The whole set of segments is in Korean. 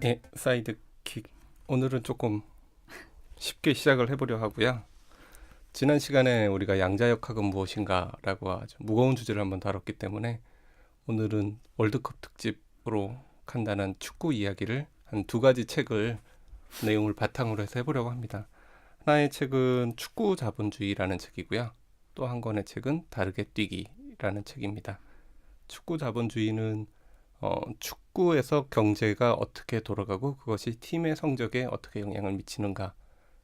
네, 사이드킥. 오늘은 조금 쉽게 시작을 해보려 하고요. 지난 시간에 우리가 양자역학은 무엇인가라고 아주 무거운 주제를 한번 다뤘기 때문에 오늘은 월드컵 특집으로 간단한 축구 이야기를 한 두 가지 책을 내용을 바탕으로 해서 해보려고 합니다. 하나의 책은 축구 자본주의라는 책이고요. 또 한 권의 책은 다르게 뛰기라는 책입니다. 축구 자본주의는 축구에서 경제가 어떻게 돌아가고 그것이 팀의 성적에 어떻게 영향을 미치는가,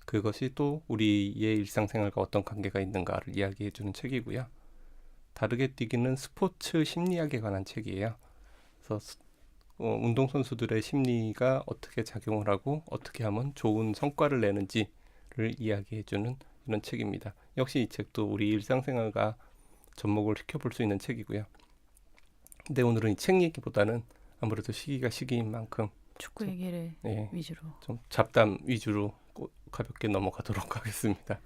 그것이 또 우리의 일상생활과 어떤 관계가 있는가를 이야기해 주는 책이고요. 다르게 뛰기는 스포츠 심리학에 관한 책이에요. 그래서 운동선수들의 심리가 어떻게 작용을 하고 어떻게 하면 좋은 성과를 내는지를 이야기해 주는 이런 책입니다. 역시 이 책도 우리 일상생활과 접목을 시켜볼 수 있는 책이고요. 근데 오늘은 이 책 얘기보다는 아무래도 시기가 시기인 만큼 축구 얘기를 위주로. 좀 잡담 위주로 가볍게 넘어가도록 하겠습니다.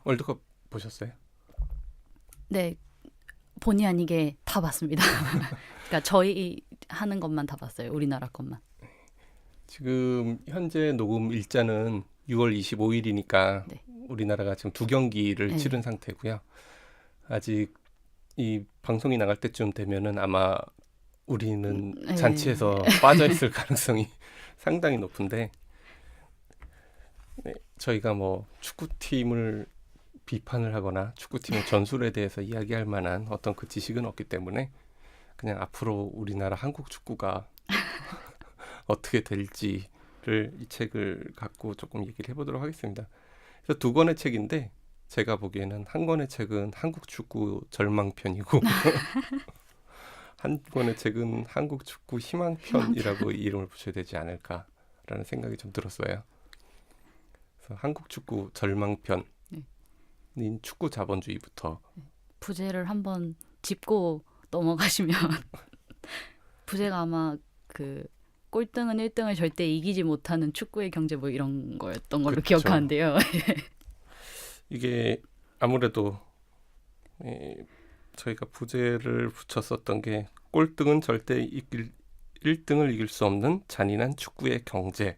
월드컵 보셨어요? 네, 본의 아니게 다 봤습니다. 그러니까 저희 하는 것만 다 봤어요. 우리나라 것만. 지금 현재 녹음 일자는 6월 25일이니까 네. 우리나라가 지금 두 경기를 네. 치른 상태고요. 아직 이 방송이 나갈 때쯤 되면은 아마 우리는 네. 잔치에서 빠져 있을 가능성이 상당히 높은데, 저희가 뭐 축구팀을 비판을 하거나 축구팀의 전술에 대해서 이야기할 만한 어떤 그 지식은 없기 때문에 그냥 앞으로 우리나라 한국 축구가 어떻게 될지를 이 책을 갖고 조금 얘기를 해보도록 하겠습니다. 그래서 두 권의 책인데 제가 보기에는 한 권의 책은 한국 축구 절망편이고 한 권의 책은 한국 축구 희망편이라고 이름을 붙여야 되지 않을까라는 생각이 좀 들었어요. 그래서 한국 축구 절망편인 축구 자본주의부터 부제를 한번 짚고 넘어가시면 부제가 아마 그 꼴등은 1등을 절대 이기지 못하는 축구의 경제 뭐 이런 거였던 걸로 그렇죠. 기억하는데요. 이게 아무래도 저희가 부제를 붙였었던 게 꼴등은 절대 1등을 이길 수 없는 잔인한 축구의 경제라고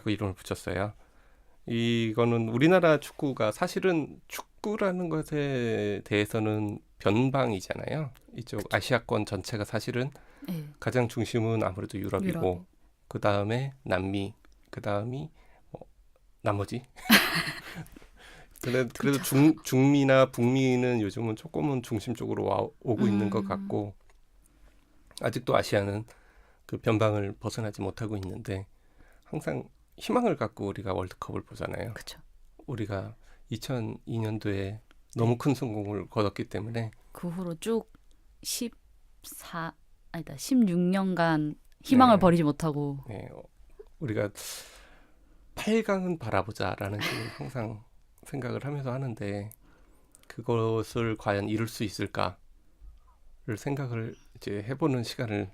이름을 붙였어요. 이거는 우리나라 축구가 사실은 축구라는 것에 대해서는 변방이잖아요. 이쪽 그쵸. 아시아권 전체가 사실은 네. 가장 중심은 아무래도 유럽이고 그 다음에 남미, 그 다음이 나머지 그래도 중미나 북미는 요즘은 조금은 중심 쪽으로 오고 있는 것 같고, 아직도 아시아는 그 변방을 벗어나지 못하고 있는데 항상 희망을 갖고 우리가 월드컵을 보잖아요. 그쵸. 우리가 2002년도에 너무 큰 성공을 거뒀기 때문에 그 후로 쭉 16년간 희망을 버리지 못하고 우리가 8강은 바라보자라는 식으로 항상 생각을 하면서 하는데 그것을 과연 이룰 수 있을까를 생각을 이제 해보는 시간을.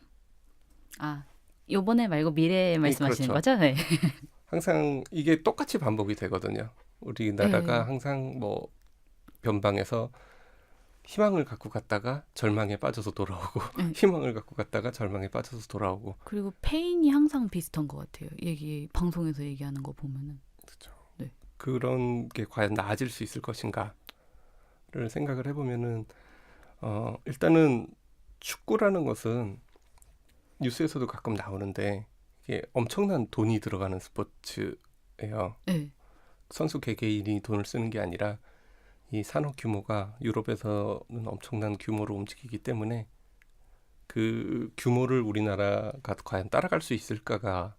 요번에 말고 미래에 말씀하시는 그렇죠. 거죠? 네. 항상 이게 똑같이 반복이 되거든요. 우리나라가 항상 뭐 변방에서 희망을 갖고 갔다가 절망에 빠져서 돌아오고 희망을 갖고 갔다가 절망에 빠져서 돌아오고. 그리고 페인이 항상 비슷한 것 같아요. 방송에서 얘기하는 거 보면은. 그렇죠. 네. 그런 게 과연 나아질 수 있을 것인가를 생각을 해보면은 일단은 축구라는 것은 뉴스에서도 가끔 나오는데 이게 엄청난 돈이 들어가는 스포츠예요. 네. 선수 개개인이 돈을 쓰는 게 아니라 이 산업 규모가 유럽에서는 엄청난 규모로 움직이기 때문에 그 규모를 우리나라가 과연 따라갈 수 있을까가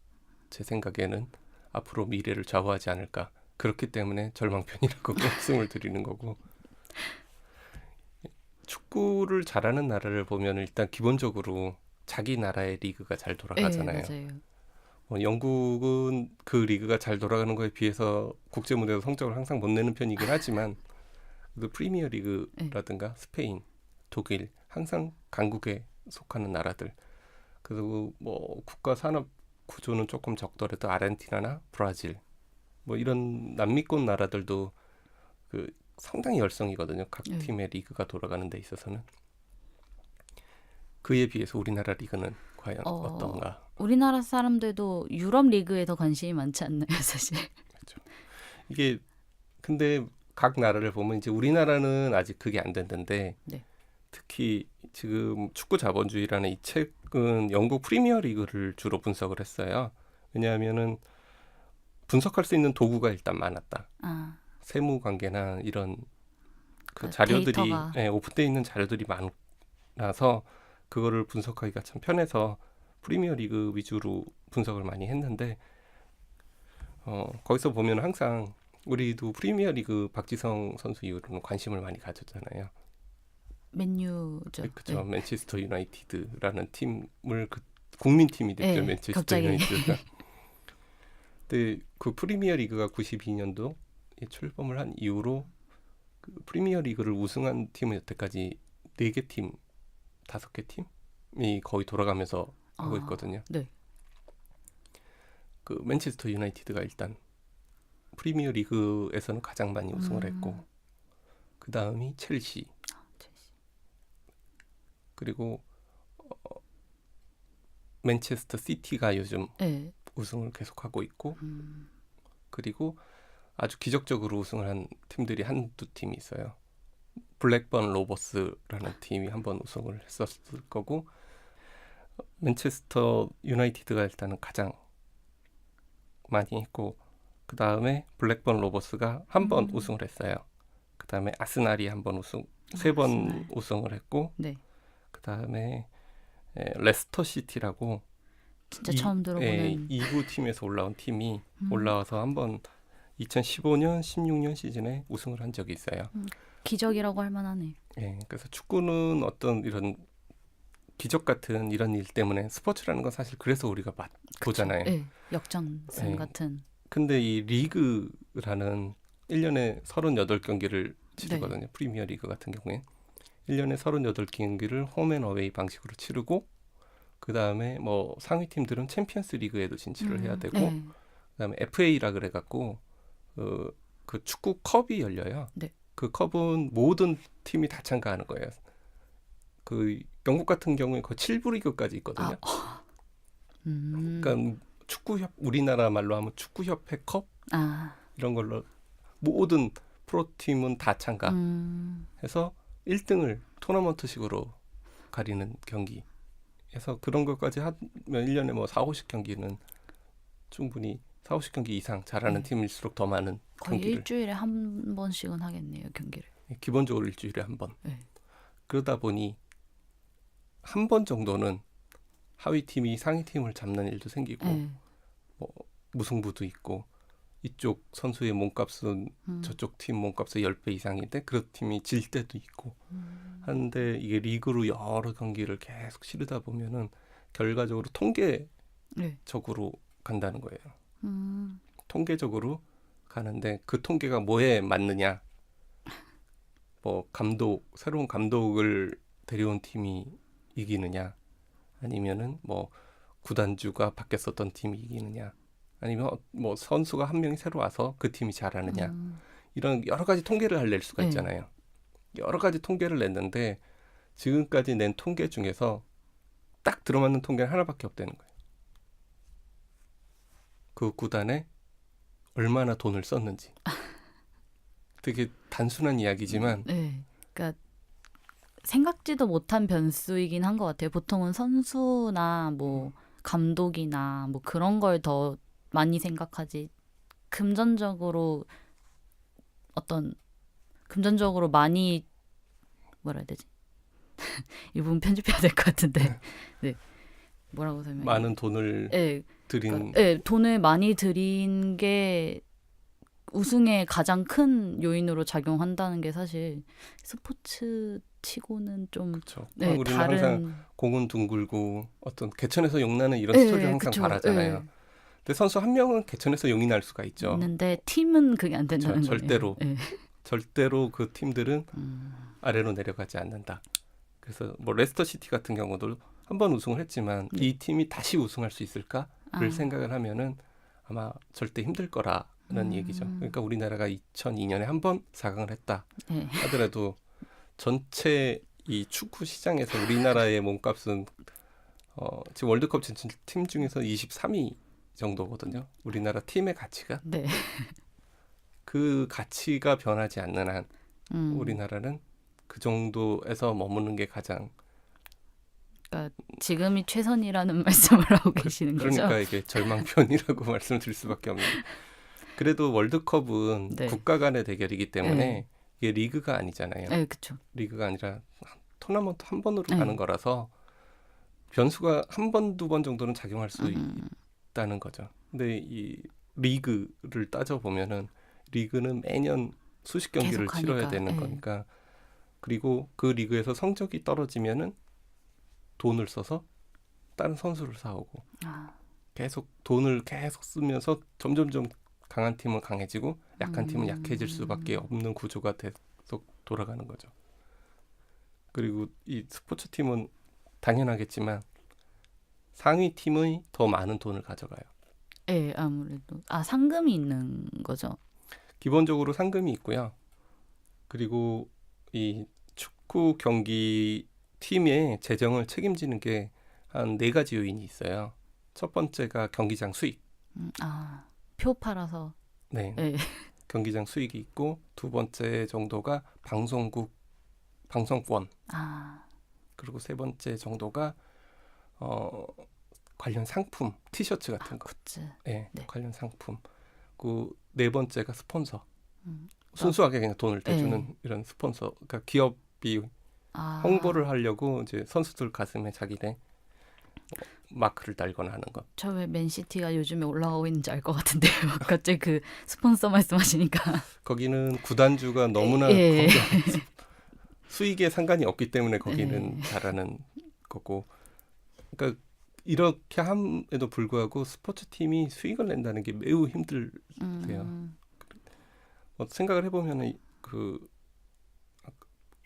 제 생각에는 앞으로 미래를 좌우하지 않을까. 그렇기 때문에 절망편이라고 말씀을 드리는 거고, 축구를 잘하는 나라를 보면 일단 기본적으로 자기 나라의 리그가 잘 돌아가잖아요. 네, 맞아요. 영국은 그 리그가 잘 돌아가는 거에 비해서 국제 무대에서 성적을 항상 못 내는 편이긴 하지만 프리미어 리그라든가 스페인, 독일 항상 강국에 속하는 나라들, 그리고 뭐 국가 산업 구조는 조금 적더라도 아르헨티나나 브라질 뭐 이런 남미권 나라들도 그 상당히 열성이거든요. 각 팀의 리그가 돌아가는 데 있어서는. 그에 비해서 우리나라 리그는 과연 어, 어떤가? 우리나라 사람들도 유럽 리그에 더 관심이 많지 않나요, 사실? 이게 근데 각 나라를 보면 이제 우리나라는 아직 그게 안 됐는데 네. 특히 지금 축구 자본주의라는 이 책은 영국 프리미어 리그를 주로 분석을 했어요. 왜냐하면은 분석할 수 있는 도구가 일단 많았다. 아, 세무 관계나 이런 그 그러니까 자료들이 데이터가 오픈되어 있는 자료들이 많아서 그거를 분석하기가 참 편해서 프리미어 리그 위주로 분석을 많이 했는데 거기서 보면 항상 우리도 프리미어 리그 박지성 선수 이후로는 관심을 많이 가졌잖아요. 맨유죠. 그렇죠. 네. 맨체스터 유나이티드라는 팀을 그 국민팀이 됐죠. 네, 맨체스터 갑자기. 유나이티드가. 근데 그 프리미어 리그가 92년도에 출범을 한 이후로 그 프리미어 리그를 우승한 팀은 여태까지 4개 팀, 5개 팀이 거의 돌아가면서 하고 있거든요. 네. 그 맨체스터 유나이티드가 일단 프리미어 리그에서는 가장 많이 우승을 했고 그 다음이 첼시 첼시. 그리고 맨체스터 시티가 요즘 네. 우승을 계속하고 있고 그리고 아주 기적적으로 우승을 한 팀들이 한두 팀이 있어요. 블랙번 로버스라는 팀이 한번 우승을 했었을 거고 맨체스터 유나이티드가 일단은 가장 많이 했고 그 다음에 블랙번 로버스가 한 번 우승을 했어요. 그 다음에 아스날이 한 번 우승, 3번 아스날. 우승을 했고 네. 그 다음에 레스터 시티라고 진짜 처음 들어보는 2부 팀에서 올라온 팀이 올라와서 한번 2015년, 16년 시즌에 우승을 한 적이 있어요. 기적이라고 할 만하네. 그래서 축구는 어떤 이런 기적 같은 이런 일 때문에 스포츠라는 건 사실 그래서 우리가 보잖아요. 네. 역전승 네. 같은. 근데 이 리그라는 1년에 38경기를 치르거든요. 프리미어 리그 같은 경우엔 1년에 38경기를 홈앤어웨이 방식으로 치르고 그 다음에 뭐 상위 팀들은 챔피언스 리그에도 진출을 해야 되고 네. 그다음에 FA라 그래갖고 그 축구 컵이 열려요. 네. 그 컵은 모든 팀이 다 참가하는 거예요. 그 영국 같은 경우에 거의 7부 리그까지 있거든요. 그러니까 우리나라 말로 하면 축구협회 컵 이런 걸로 모든 프로팀은 다 참가해서 1등을 토너먼트식으로 가리는 경기. 해서 그런 것까지 하면 1년에 뭐 4, 50경기는 충분히 4, 50경기 이상 잘하는 팀일수록 더 많은 거의 경기를 일주일에 한 번씩은 하겠네요, 경기를. 기본적으로 일주일에 한 번. 네. 그러다 보니 한 번 정도는 하위 팀이 상위 팀을 잡는 일도 생기고 네. 뭐 무승부도 있고 이쪽 선수의 몸값은 저쪽 팀 몸값의 10배 이상인데 그 팀이 질 때도 있고 하는데 이게 리그로 여러 경기를 계속 치르다 보면은 결과적으로 통계적으로 간다는 거예요. 통계적으로 가는데 그 통계가 뭐에 맞느냐? 뭐 새로운 감독을 데려온 팀이 이기느냐? 아니면은 뭐 구단주가 바뀌었었던 팀이 이기느냐? 아니면 뭐 선수가 한 명이 새로 와서 그 팀이 잘하느냐? 이런 여러 가지 통계를 낼 수가 있잖아요. 여러 가지 통계를 냈는데 지금까지 낸 통계 중에서 딱 들어맞는 통계는 하나밖에 없다는 거예요. 그 구단에 얼마나 돈을 썼는지. 되게 단순한 이야기지만 네. 그러니까 생각지도 못한 변수이긴 한 것 같아요. 보통은 선수나 뭐 감독이나 뭐 그런 걸 더 많이 생각하지. 금전적으로 많이 뭐라 해야 되지? 이 부분 편집해야 될 것 같은데. 네. 뭐라고 설명해? 많은 돈을 들인 돈을 많이 들인 게 우승에 가장 큰 요인으로 작용한다는 게 사실 스포츠 치고는 좀 그렇죠. 네, 우리는 다른 항상 공은 둥글고 어떤 개천에서 용나는 이런 스토리를 항상 그쵸. 말하잖아요. 근데 선수 한 명은 개천에서 용이 날 수가 있죠. 있는데 팀은 그게 안 된다는 거예요. 절대로. 네. 절대로 그 팀들은 아래로 내려가지 않는다. 그래서 뭐 레스터 시티 같은 경우도 한 번 우승을 했지만 이 팀이 다시 우승할 수 있을까를 생각을 하면은 아마 절대 힘들 거라는 얘기죠. 그러니까 우리나라가 2002년에 한 번 4강을 했다 하더라도 전체 이 축구 시장에서 우리나라의 몸값은 지금 월드컵 진출 팀 중에서 23위 정도거든요. 우리나라 팀의 가치가. 네. 그 가치가 변하지 않는 한 음. 우리나라는 그 정도에서 머무는 게 가장 그러니까 지금이 최선이라는 말씀을 하고 계시는 거죠? 그러니까 이게 절망편이라고 말씀드릴 수밖에 없는. 그래도 월드컵은 네. 국가 간의 대결이기 때문에 네. 이게 리그가 아니잖아요. 네, 그렇죠. 리그가 아니라 토너먼트 한 번으로 네. 가는 거라서 변수가 한 번, 두 번 정도는 작용할 수 있다는 거죠. 근데 이 리그를 따져보면은 리그는 매년 수십 경기를 계속 치러야 하니까, 되는 예. 거니까 그리고 그 리그에서 성적이 떨어지면은 돈을 써서 다른 선수를 사오고 아, 계속 돈을 계속 쓰면서 점점점 강한 팀은 강해지고 약한 팀은 약해질 수밖에 없는 구조가 계속 돌아가는 거죠. 그리고 이 스포츠 팀은 당연하겠지만 상위 팀의 더 많은 돈을 가져가요. 예, 아무래도 상금이 있는 거죠. 기본적으로 상금이 있고요. 그리고 이 축구 경기 팀의 재정을 책임지는 게 한 4가지 요인이 있어요. 첫 번째가 경기장 수익. 표 팔아서. 네. 예. 경기장 수익이 있고 두 번째 정도가 방송국 방송권. 그리고 세 번째 정도가 관련 상품, 티셔츠 같은 거. 굿즈. 네, 네. 관련 상품. 그 네 번째가 스폰서. 음. 순수하게 그냥 돈을 대주는 네. 이런 스폰서. 그러니까 기업이 홍보를 하려고 이제 선수들 가슴에 자기네 마크를 달거나 하는 것. 저 왜 맨시티가 요즘에 올라가고 있는지 알 것 같은데요. 갑자기 그 스폰서 말씀하시니까. 거기는 구단주가 너무나 예. 수익에 상관이 없기 때문에 거기는 예. 잘하는 거고. 그러니까 이렇게 함에도 불구하고 스포츠 팀이 수익을 낸다는 게 매우 힘들대요. 생각을 해보면 그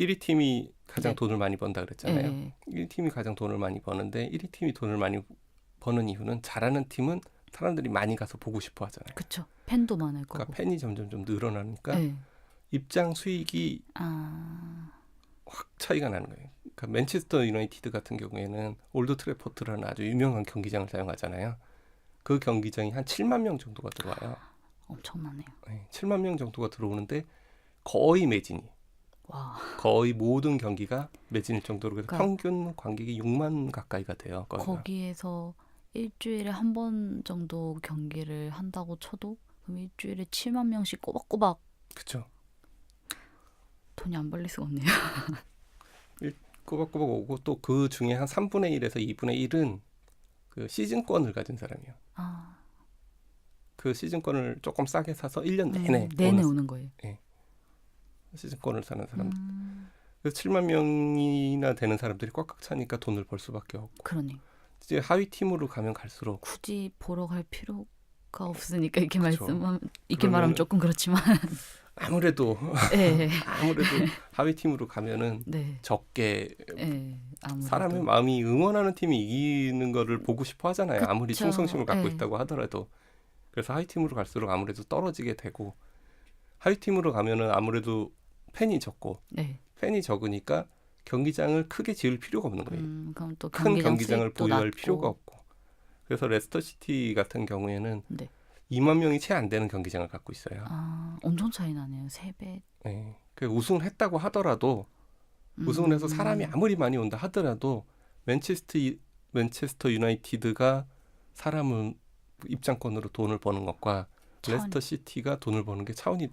1위 팀이 가장 네. 돈을 많이 번다 그랬잖아요. 예. 1위 팀이 가장 돈을 많이 버는데 1위 팀이 돈을 많이 버는 이유는 잘하는 팀은 사람들이 많이 가서 보고 싶어 하잖아요. 그렇죠. 팬도 많을 거고. 그러니까 팬이 점점 좀 늘어나니까 예. 입장 수익이 확 차이가 나는 거예요. 그러니까 맨체스터 유나이티드 같은 경우에는 올드 트래포드라는 아주 유명한 경기장을 사용하잖아요. 그 경기장이 한 7만 명 정도가 들어와요. 엄청나네요. 네, 7만 명 정도가 들어오는데 거의 매진이. 와. 거의 모든 경기가 매진일 정도로 그래서 그러니까 평균 관객이 6만 가까이가 돼요. 거기에서 일주일에 한 번 정도 경기를 한다고 쳐도 그럼 일주일에 7만 명씩 꼬박꼬박 그렇죠. 돈이 안 벌릴 수가 없네요. 꼬박꼬박 오고 또 그 중에 한 3분의 1에서 2분의 1은 그 시즌권을 가진 사람이에요. 그 시즌권을 조금 싸게 사서 1년 내내 오는 거예요. 시즌권을 사는 사람들. 그래서 7만 명이나 되는 사람들이 꽉꽉 차니까 돈을 벌 수밖에 없고. 그러네. 이제 하위 팀으로 가면 갈수록 굳이 보러 갈 필요가 없으니까 이렇게 그쵸. 말하면 조금 그렇지만 아무래도 예. 아무래도 하위 팀으로 가면은 네. 적게 예. 아무래도. 사람의 마음이 응원하는 팀이 이기는 거를 보고 싶어 하잖아요. 그쵸. 아무리 충성심을 갖고 예. 있다고 하더라도. 그래서 하위 팀으로 갈수록 아무래도 떨어지게 되고 하위 팀으로 가면은 아무래도 팬이 적고 네. 팬이 적으니까 경기장을 크게 지을 필요가 없는 거예요. 그럼 또 큰 경기장을 수익도 보유할 낮고. 필요가 없고. 그래서 레스터 시티 같은 경우에는 네. 2만 명이 채 안 되는 경기장을 갖고 있어요. 엄청 차이 나네요. 3배. 네. 그 우승을 했다고 하더라도 우승을 해서 사람이 아무리 많이 온다 하더라도 맨체스터 유나이티드가 사람을 입장권으로 돈을 버는 것과 레스터 시티가 돈을 버는 게 차원이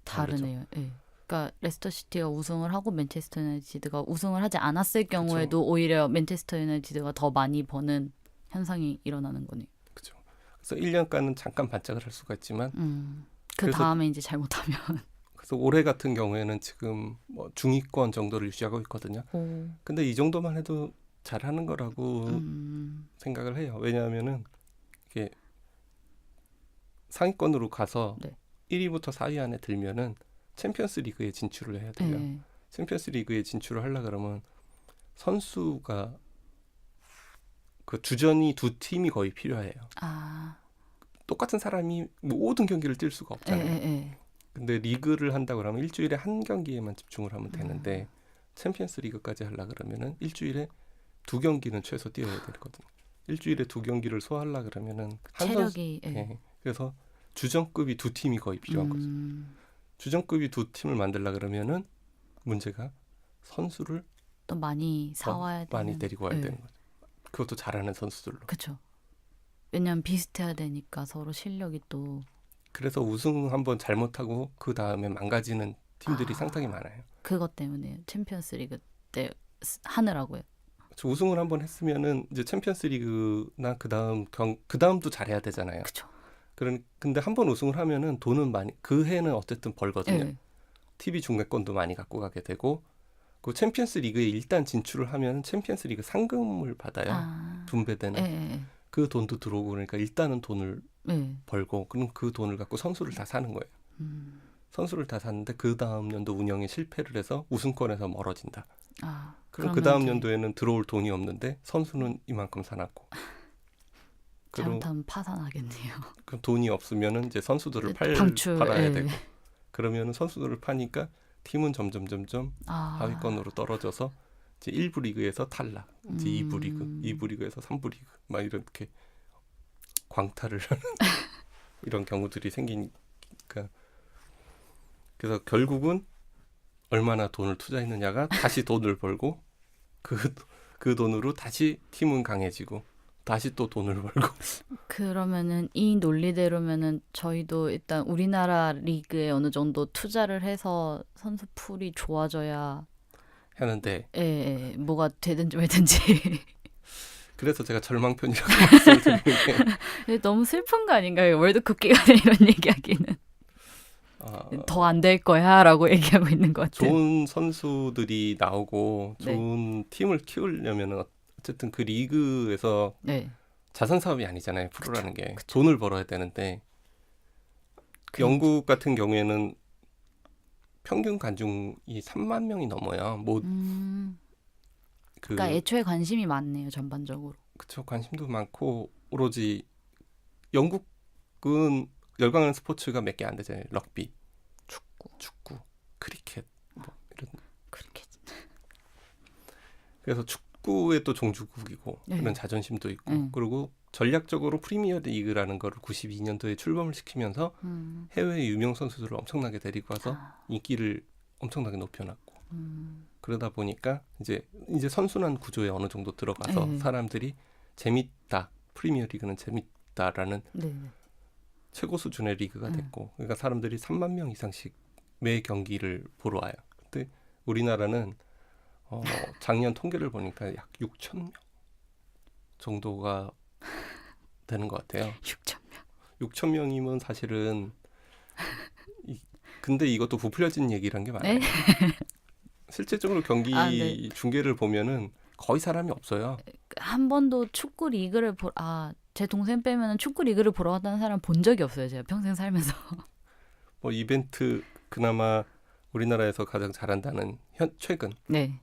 다르네요. 예. 그러니까 레스터 시티가 우승을 하고 맨체스터 유나이티드가 우승을 하지 않았을 경우에도 오히려 맨체스터 유나이티드가 더 많이 버는 현상이 일어나는 거네요. 그렇죠. 그래서 1년간은 잠깐 반짝을 할 수가 있지만 그 다음에 이제 잘못하면 그래서 올해 같은 경우에는 지금 뭐 중위권 정도를 유지하고 있거든요. 근데 이 정도만 해도 잘하는 거라고 생각을 해요. 왜냐하면은 이게 상위권으로 가서 네. 1위부터 4위 안에 들면은 챔피언스 리그에 진출을 해야 돼요. 네. 챔피언스 리그에 진출을 하려 그러면 선수가 그 주전이 2팀이 거의 필요해요. 똑같은 사람이 모든 경기를 뛸 수가 없잖아요. 근데 리그를 한다 그러면 일주일에 한 경기에만 집중을 하면 되는데 챔피언스 리그까지 하려 그러면은 일주일에 2경기는 최소 뛰어야 되거든요. 일주일에 2경기를 소화하려 그러면은 한 선수 체력이 예. 예. 그래서 주전급이 2팀이 거의 필요한 거죠. 주전급이 2팀을 만들려 그러면은 문제가 선수를 또 많이 사와야 되는. 많이 데리고 와야 예. 되는 거죠. 그것도 잘하는 선수들로. 그렇죠. 왜냐면 비슷해야 되니까 서로 실력이 또. 그래서 우승 한번 잘못하고 그 다음에 망가지는 팀들이 아. 상당히 많아요. 그것 때문에 챔피언스리그 때 하느라고요. 저 우승을 한번 했으면은 이제 챔피언스리그나 그 다음도 잘해야 되잖아요. 그렇죠. 근데 한번 우승을 하면은 돈은 많이 그 해는 어쨌든 벌거든요. 예. TV 중계권도 많이 갖고 가게 되고 그 챔피언스리그에 일단 진출을 하면 챔피언스리그 상금을 받아요. 아. 분배되는 예. 그 돈도 들어오고 그러니까 일단은 돈을 예. 벌고 그럼 그 돈을 갖고 선수를 다 사는 거예요. 선수를 다 샀는데 그 다음 연도 운영에 실패를 해서 우승권에서 멀어진다. 아. 그럼 그 다음 연도에는 들어올 돈이 없는데 선수는 이만큼 사놨고. 그럼 잘못하면 파산하겠네요. 그 돈이 없으면은 이제 선수들을 방출, 팔아야 예. 되고. 그러면은 선수들을 파니까 팀은 점점 아. 하위권으로 떨어져서 이제 1부 리그에서 탈락. 이제 2부 리그, 2부 리그에서 3부 리그 막 이렇게 광탈을 하는 이런 경우들이 생기니까 그래서 결국은 얼마나 돈을 투자했느냐가 다시 돈을 벌고 그 돈으로 다시 팀은 강해지고 다시 또 돈을 벌고 그러면은 이 논리대로면은 저희도 일단 우리나라 리그에 어느 정도 투자를 해서 선수 풀이 좋아져야 하는데 예, 뭐가 되든지 말든지. 그래서 제가 절망편이라고 말씀드리는 게 너무 슬픈 거 아닌가요? 월드컵 기간에 이런 얘기하기는. 더 안 될 거야라고 얘기하고 있는 것 같아요. 좋은 선수들이 나오고 네. 좋은 팀을 키우려면 어쨌든 그 리그에서 네. 자선 사업이 아니잖아요. 프로라는 게 그쵸. 돈을 벌어야 되는데 영국 같은 경우에는 평균 관중이 3만 명이 넘어요. 뭐 그러니까 애초에 관심이 많네요, 전반적으로. 그쵸, 관심도 많고 오로지 영국은 열광하는 스포츠가 몇 개 안 되잖아요. 럭비, 축구, 크리켓 뭐 이런. 그렇게. 그래서 축구에 또 종주국이고 네. 그런 자존심도 있고 그리고 전략적으로 프리미어 리그라는 거를 92년도에 출범을 시키면서 해외 유명 선수들을 엄청나게 데리고 와서 인기를 엄청나게 높여놨고 그러다 보니까 이제 선순환 구조에 어느 정도 들어가서 사람들이 재밌다, 프리미어 리그는 재밌다라는 네. 최고 수준의 리그가 됐고 그러니까 사람들이 3만 명 이상씩 매 경기를 보러 와요. 근데 우리나라는 작년 통계를 보니까 약 6천 명 정도가 되는 것 같아요. 6천 명. 6천 명이면 사실은 근데 이것도 부풀려진 얘기란 게 많아요. 네? 실제적으로 경기 네. 중계를 보면은 거의 사람이 없어요. 한 번도 축구 리그를 제 동생 빼면은 축구 리그를 보러 갔다는 사람 본 적이 없어요. 제가 평생 살면서. 뭐 이벤트 그나마 우리나라에서 가장 잘한다는 최근 네.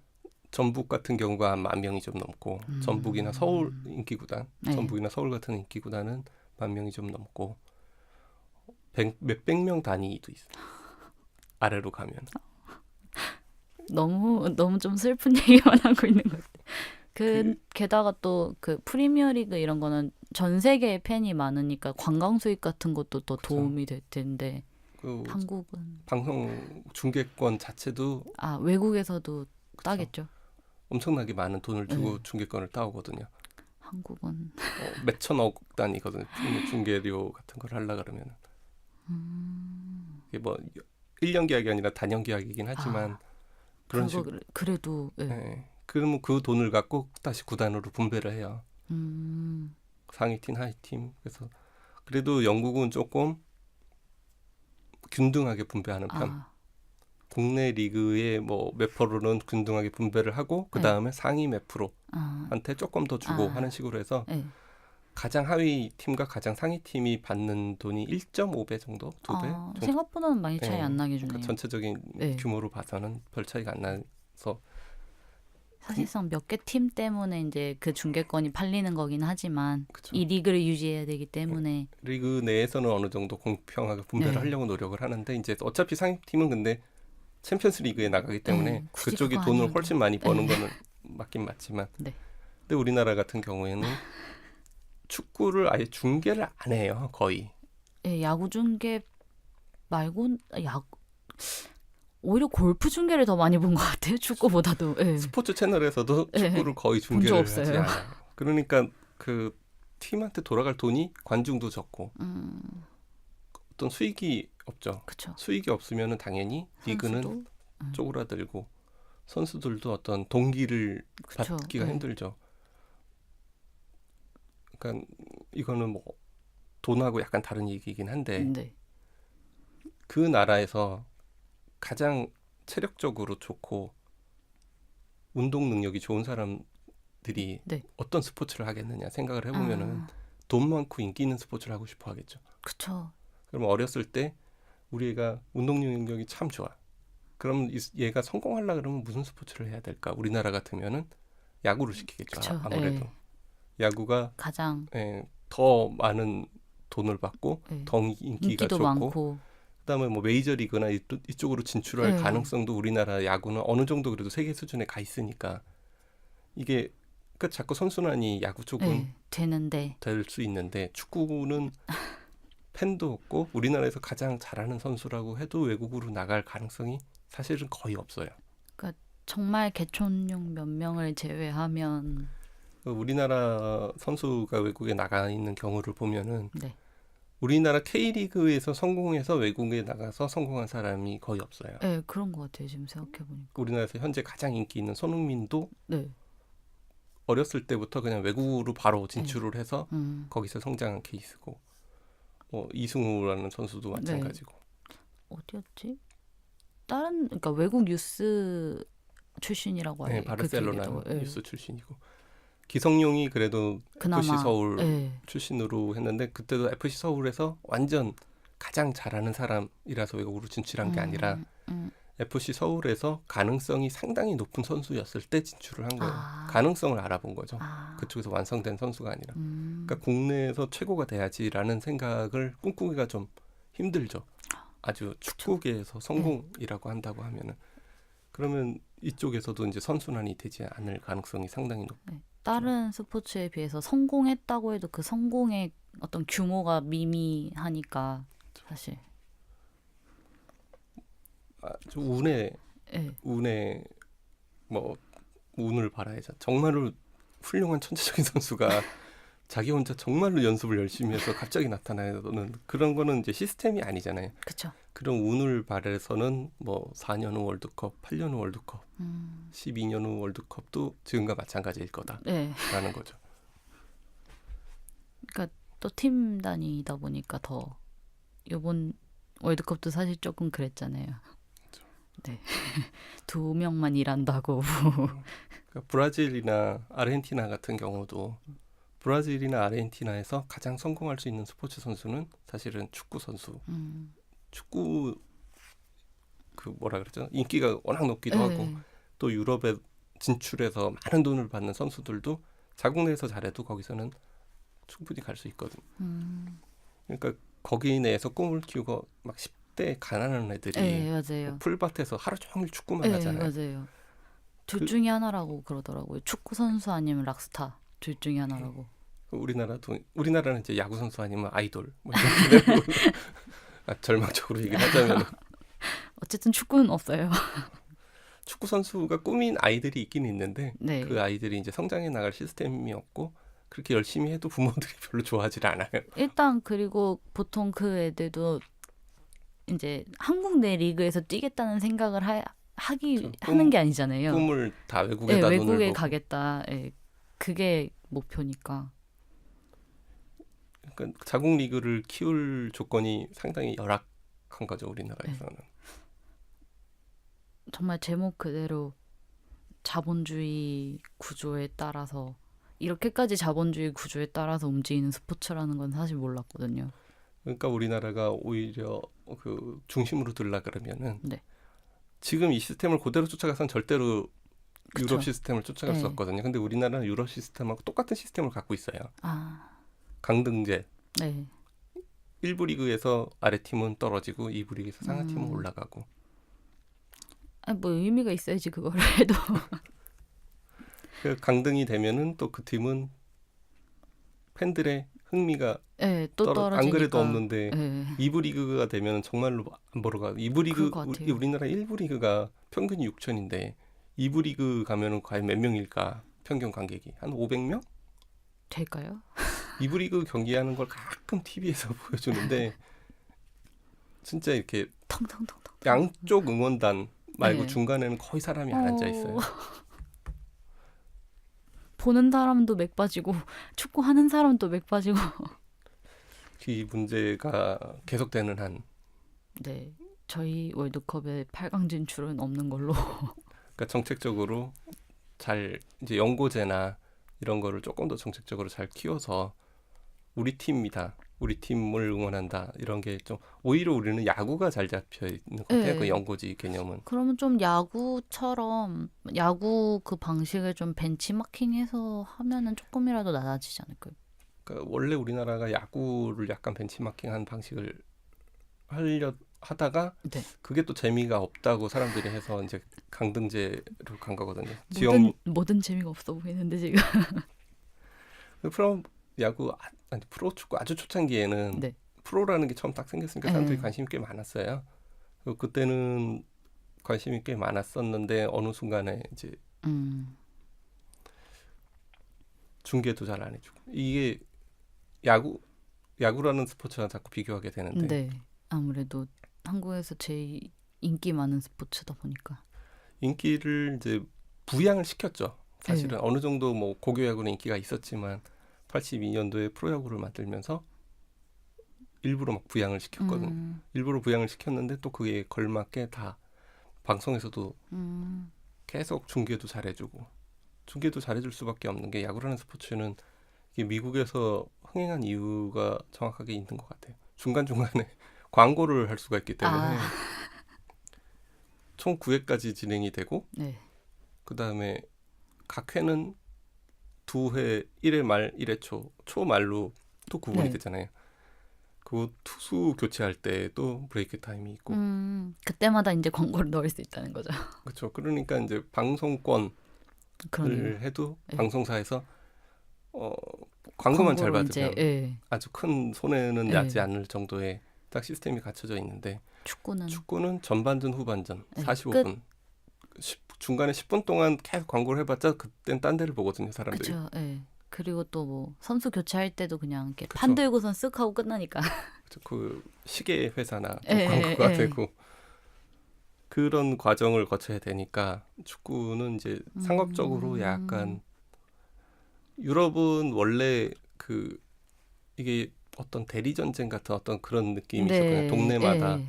전북 같은 경우가 한 10,000명이 좀 넘고 전북이나 서울 인기구단, 네. 전북이나 서울 같은 인기구단은 10,000명이 좀 넘고 몇백 명 단위도 있어요. 아래로 가면. 너무 좀 슬픈 얘기만 하고 있는 것 같아요. 게다가 또 그 프리미어리그 이런 거는 전 세계에 팬이 많으니까 관광 수익 같은 것도 더 그쵸. 도움이 될 텐데 그 한국은 방송 중계권 자체도 외국에서도 그쵸. 따겠죠. 엄청나게 많은 돈을 주고 네. 중계권을 따오거든요. 한국은 몇천억 단위거든요. 중계료 같은 걸 하려 그러면. 이게 뭐 1년 계약이 아니라 단년 계약이긴 하지만 그런 식으로. 그래도 예. 네. 그러면 그 돈을 갖고 다시 구단으로 분배를 해요. 상위팀, 하위팀. 그래서 그래도 영국은 조금 균등하게 분배하는 편. 국내 리그의 뭐 몇 프로는 균등하게 분배를 하고 그 다음에 상위 몇 프로한테 조금 더 주고 하는 식으로 해서 네. 가장 하위 팀과 가장 상위 팀이 받는 돈이 1.5배 정도, 2배 정도. 생각보다는 많이 차이 안 나게 주네요. 그러니까 전체적인 네. 규모로 봐서는 별 차이가 안 나서 사실상 몇 개 팀 때문에 이제 그 중계권이 팔리는 거긴 하지만 그쵸. 이 리그를 유지해야 되기 때문에 리그 내에서는 어느 정도 공평하게 분배를 네. 하려고 노력을 하는데 이제 어차피 상위 팀은 근데 챔피언스 리그에 나가기 때문에 굳이 그쪽이 그거 돈을 아니어도. 훨씬 많이 버는 거는 맞긴 맞지만 네. 근데 우리나라 같은 경우에는 축구를 아예 중계를 안 해요. 거의. 예, 야구 중계 말고 오히려 골프 중계를 더 많이 본 것 같아요. 축구보다도. 예. 스포츠 채널에서도 예, 축구를 거의 본 적 중계를 하지 없어요. 않아요. 그러니까 그 팀한테 돌아갈 돈이 관중도 적고 어떤 수익이 없죠. 그쵸. 수익이 없으면 당연히 리그는 선수도. 쪼그라들고 선수들도 어떤 동기를 그쵸. 받기가 예. 힘들죠. 그러니까 이거는 뭐 돈하고 약간 다른 얘기이긴 한데 네. 그 나라에서 가장 체력적으로 좋고 운동 능력이 좋은 사람들이 네. 어떤 스포츠를 하겠느냐 생각을 해보면은 아, 돈 많고 인기 있는 스포츠를 하고 싶어 하겠죠. 그쵸. 그럼 어렸을 때 우리 애가 운동 능력이 참 좋아. 그럼 얘가 성공하려 그러면 무슨 스포츠를 해야 될까? 우리나라 같으면은 야구를 시키겠죠. 그쵸. 아무래도 예. 야구가 가장 더 많은 돈을 받고 예. 더 인기가 인기도 좋고 많고. 그다음에 뭐 메이저리그나 이쪽으로 진출할 예. 가능성도 우리나라 야구는 어느 정도 그래도 세계 수준에 가 있으니까 이게 그 자꾸 선순환이 야구 쪽은 예. 되는데. 될 수 있는데 축구는 팬도 없고 우리나라에서 가장 잘하는 선수라고 해도 외국으로 나갈 가능성이 사실은 거의 없어요. 정말 개촌용 몇 명을 제외하면 우리나라 선수가 외국에 나가 있는 경우를 보면은 네. 우리나라 K리그에서 성공해서 외국에 나가서 성공한 사람이 거의 없어요. 예, 그런 것 같아요. 지금 생각해 보니까. 우리나라에서 현재 가장 인기 있는 손흥민도 네. 어렸을 때부터 그냥 외국으로 바로 진출을 해서 음. 거기서 성장한 케이스고 뭐 이승우라는 선수도 마찬가지고 어디였지? 다른 그러니까 외국 뉴스 출신이라고 네, 해요. 바르셀로나 그 얘기도. 예. 뉴스 출신이고 기성용이 그래도 그나마 FC 서울 예. 출신으로 했는데 그때도 FC 서울에서 완전 가장 잘하는 사람이라서 외국으로 진출한 게 아니라 음. FC 서울에서 가능성이 상당히 높은 선수였을 때 진출을 한 거예요. 아. 가능성을 알아본 거죠. 아. 그쪽에서 완성된 선수가 아니라. 음. 그러니까 국내에서 최고가 돼야지라는 생각을 꿈꾸기가 좀 힘들죠. 아주 축구계에서 성공이라고 한다고 하면은 그러면 이쪽에서도 이제 선순환이 되지 않을 가능성이 상당히 높죠. 네. 다른 스포츠에 비해서 성공했다고 해도 그 성공의 어떤 규모가 미미하니까 사실. 아주 운에 예. 뭐 운을 바라야죠. 정말로 훌륭한 천재적인 선수가 자기 혼자 정말로 연습을 열심히 해서 갑자기 나타나는 그런 거는 이제 시스템이 아니잖아요. 그렇죠. 그런 운을 바라서는 뭐 4년 후 월드컵, 8년 후 월드컵, 12년 후 월드컵도 지금과 마찬가지일 거다라는 네. 거죠. 그러니까 또 팀 다니다 보니까 더 이번 월드컵도 사실 조금 그랬잖아요. 네. 2명만 일한다고. 그러니까 브라질이나 아르헨티나 같은 경우도 브라질이나 아르헨티나에서 가장 성공할 수 있는 스포츠 선수는 사실은 축구 선수. 축구 그 뭐라 그러죠? 인기가 워낙 높기도 네. 하고 또 유럽에 진출해서 많은 돈을 받는 선수들도 자국 내에서 잘해도 거기서는 충분히 갈 수 있거든요. 그러니까 거기 내에서 꿈을 키우고 막 10대 가난한 애들이 네, 맞아요. 풀밭에서 하루 종일 축구만 네, 하잖아요. 맞아요. 둘 그- 중에 하나라고 그러더라고요. 축구 선수 아니면 락스타. 둘 중에 하나라고. 우리나라는 이제 야구 선수 아니면 아이돌 뭐 이렇게 되고 절망적으로 얘기를 하자면 어쨌든 축구는 없어요. 축구 선수가 꿈인 아이들이 있긴 있는데 네. 그 아이들이 이제 성장해 나갈 시스템이 없고 그렇게 열심히 해도 부모들이 별로 좋아하지 않아요. 일단 그리고 보통 그 애들도 이제 한국 내 리그에서 뛰겠다는 생각을 그렇죠. 하는 게 아니잖아요. 꿈을 다 네, 외국에다 돈을 외국에 보고. 가겠다. 네, 그게 목표니까. 그러니까 자국 리그를 키울 조건이 상당히 열악한 거죠 우리나라에서는. 정말 제목 그대로 자본주의 구조에 따라서 이렇게까지 자본주의 구조에 따라서 움직이는 스포츠라는 건 사실 몰랐거든요. 그러니까 우리나라가 오히려 그 중심으로 들라 그러면은 네. 지금 이 시스템을 그대로 쫓아가선 절대로 그쵸. 유럽 시스템을 쫓아갈 수 네. 없거든요. 근데 우리나라는 유럽 시스템하고 똑같은 시스템을 갖고 있어요. 아, 강등제. 네. 1부 리그에서 아래 팀은 떨어지고 2부 리그에서 상하 팀은 올라가고. 아니, 뭐 의미가 있어야지 그거를 해도. 그 강등이 되면은 또 그 팀은 팬들의 흥미가 예, 또 안 그래도 떨어지니까. 없는데 예, 2부 리그가 되면 정말로 안 보러 가. 2부 그럴 리그 것 같아요. 우리나라 1부 리그가 평균이 6천인데 2부 리그 가면은 과연 몇 명일까? 평균 관객이 한 500명? 될까요? 2부 리그 경기하는 걸 가끔 TV에서 보여주는데 진짜 이렇게 텅텅텅텅. 양쪽 응원단 말고 예. 중간에는 거의 사람이 안 앉아 있어요. 보는 사람도 맥 빠지고 축구하는 사람도 맥 빠지고. 이 문제가 계속되는 한 네. 저희 월드컵에 8강 진출은 없는 걸로. 그러니까 정책적으로 잘 이제 연고제나 이런 거를 조금 더 정책적으로 잘 키워서 우리 팀이다. 우리 팀을 응원한다. 이런 게 좀 오히려 우리는 야구가 잘 잡혀 있는 것 같아요. 그 예. 연고지 개념은. 그러면 좀 야구처럼 야구 그 방식을 좀 벤치마킹해서 하면은 조금이라도 나아지지 않을까요? 그러니까 원래 우리나라가 야구를 약간 벤치마킹한 방식을 하려 하다가 네. 그게 또 재미가 없다고 사람들이 해서 이제 강등제로 간 거거든요. 모든 재미가 없어 보이는데 지금. 프로 야구 아니 프로축구 아주 초창기에는 네. 프로라는 게 처음 딱 생겼으니까 사람들이 예. 관심이 꽤 많았어요. 그리고 그때는 관심이 꽤 많았었는데 어느 순간에 이제 음. 중계도 잘 안 해주고 이게 야구라는 스포츠와 자꾸 비교하게 되는데 네. 아무래도 한국에서 제일 인기 많은 스포츠다 보니까. 인기를 이제 부양을 시켰죠. 사실은 예. 어느 정도 뭐 고교야구는 인기가 있었지만 82년도에 프로야구를 만들면서 일부러 막 부양을 시켰거든요. 음. 일부러 부양을 시켰는데 또 그에 걸맞게 다 방송에서도 음. 계속 중계도 잘해줄 수밖에 없는 게 야구라는 스포츠는 이게 미국에서 흥행한 이유가 정확하게 있는 것 같아요. 중간중간에 광고를 할 수가 있기 때문에 아. 총 9회까지 진행이 되고 네. 그 다음에 각 회는 2회 1회 말 1회 초 말로 또 구분이 네. 되잖아요. 그 투수 교체할 때도 브레이크 타임이 있고 그때마다 이제 광고를 넣을 수 있다는 거죠. 그렇죠. 그러니까 이제 방송권을 그러네요. 해도 네. 방송사에서 광고만 잘 광고로 이제 받으면 예. 아주 큰 손해는 예. 나지 않을 정도의 딱 시스템이 갖춰져 있는데 축구는 전반전 후반전 네, 45분 중간에 10분 동안 계속 광고를 해봤자 그땐 딴 데를 보거든요 사람들이. 그렇죠. 예. 그리고 또 뭐 선수 교체할 때도 그냥 이렇게 그쵸. 판 들고선 쓱 하고 끝나니까. 그쵸. 그 시계 회사나 예, 광고가 예. 되고 그런 과정을 거쳐야 되니까 축구는 이제 상업적으로 약간 유럽은 원래 그 이게 어떤 대리 전쟁 같은 어떤 그런 느낌이 있었거든요. 동네마다 예.